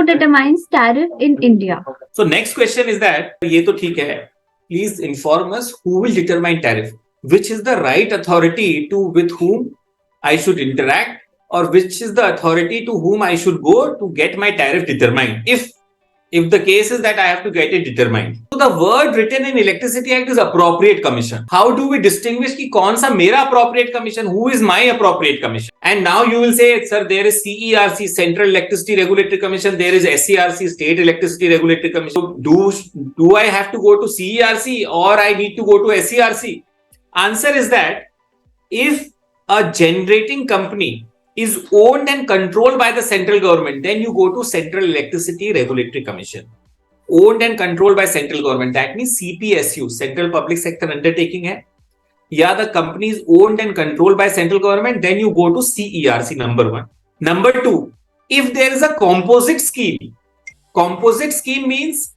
determines tariff in India? So next question is that ये तो ठीक है. Please inform us who will determine tariff. Which is the right authority to with whom I should interact, or which is the authority to whom I should go to get my tariff determined? If the case is that I have to get it determined. So the word written in Electricity Act is appropriate commission. How do we distinguish कि कौन सा मेरा appropriate commission? Who is my appropriate commission? And now you will say, sir, there is CERC, Central Electricity Regulatory Commission. There is SERC, State Electricity Regulatory Commission. So do I have to go to CERC or I need to go to SERC? Answer is that if a generating company is owned and controlled by the central government, then you go to Central Electricity Regulatory Commission. Owned and controlled by central government, that means CPSU, Central Public Sector Undertaking है. Yeah, the company is owned and controlled by central government, then you go to CERC, number one. Number two, if there is a composite scheme means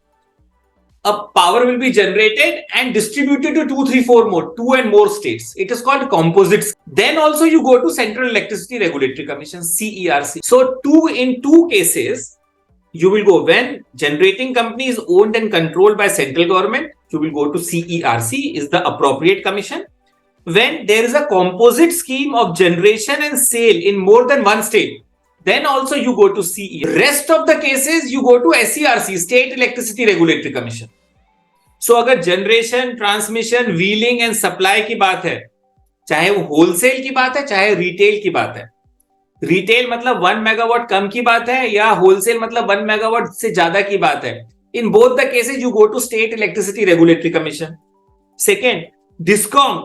a power will be generated and distributed to 2 and more states. It is called composite. Then also you go to Central Electricity Regulatory Commission, CERC. So in two cases, you will go when generating company is owned and controlled by central government, you will go to CERC, is the appropriate commission. When there is a composite scheme of generation and sale in more than one state, then also you go to CE. Rest of the cases you go to SERC, State Electricity Regulatory Commission. So अगर generation, transmission, wheeling and supply की बात है, चाहे वो wholesale की बात है, चाहे रिटेल की बात है. रिटेल मतलब 1 मेगावाट कम की बात है, या होलसेल मतलब 1 मेगावाट से ज्यादा की बात है. In both the cases you go to state electricity regulatory commission. Second, discom,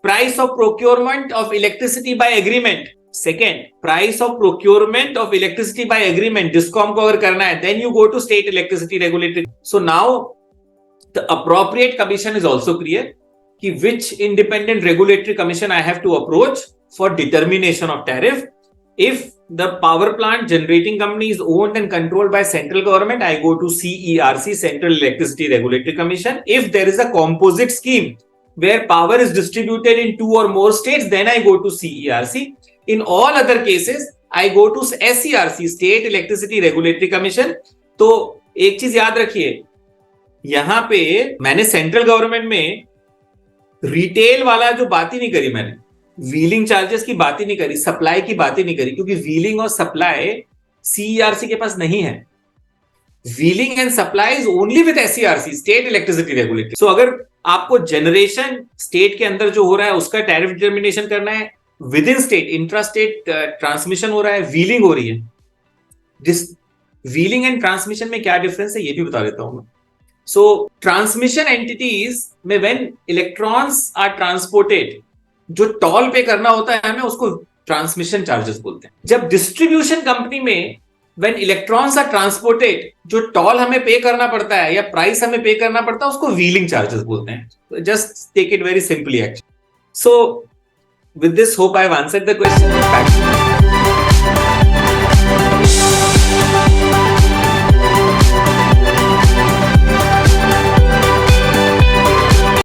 price of procurement of electricity by agreement. Second, price of procurement of electricity by agreement discom को अगर करना है, then you go to state electricity regulatory. So now the appropriate commission is also clear कि which independent regulatory commission I have to approach for determination of tariff. If the power plant generating company is owned and controlled by central government, I go to CERC, Central Electricity Regulatory Commission. If there is a composite scheme where power is distributed in 2 or more states, then I go to CERC. In all other cases, I go to SERC, State Electricity Regulatory Commission. तो एक चीज याद रखिए, यहां पे मैंने central government में retail वाला जो बात ही नहीं करी, मैंने व्हीलिंग चार्जेस की बात ही नहीं करी, सप्लाई की बात ही नहीं करी, क्योंकि व्हीलिंग और सप्लाई सीईआरसी के पास नहीं है. Wheeling and supply is only with SERC, state electricity regulatory. So अगर आपको जनरेशन स्टेट के अंदर जो हो रहा है उसका टैरिफ डिटर्मिनेशन करना है, with in state intra state transmission हो रहा है, व्हीलिंग हो रही है. व्हीलिंग एंड ट्रांसमिशन में क्या डिफरेंस है ये भी बता देता हूं मैं. So transmission entities में when electrons are transported, जो टॉल पे करना होता है हमें, उसको ट्रांसमिशन चार्जेस बोलते हैं. जब डिस्ट्रीब्यूशन कंपनी में when electrons are transported, जो टॉल हमें पे करना पड़ता है या प्राइस हमें पे करना पड़ता है, उसको व्हीलिंग चार्जेस बोलते हैं. Just take it very simply actually. So with this, hope I have answered the question.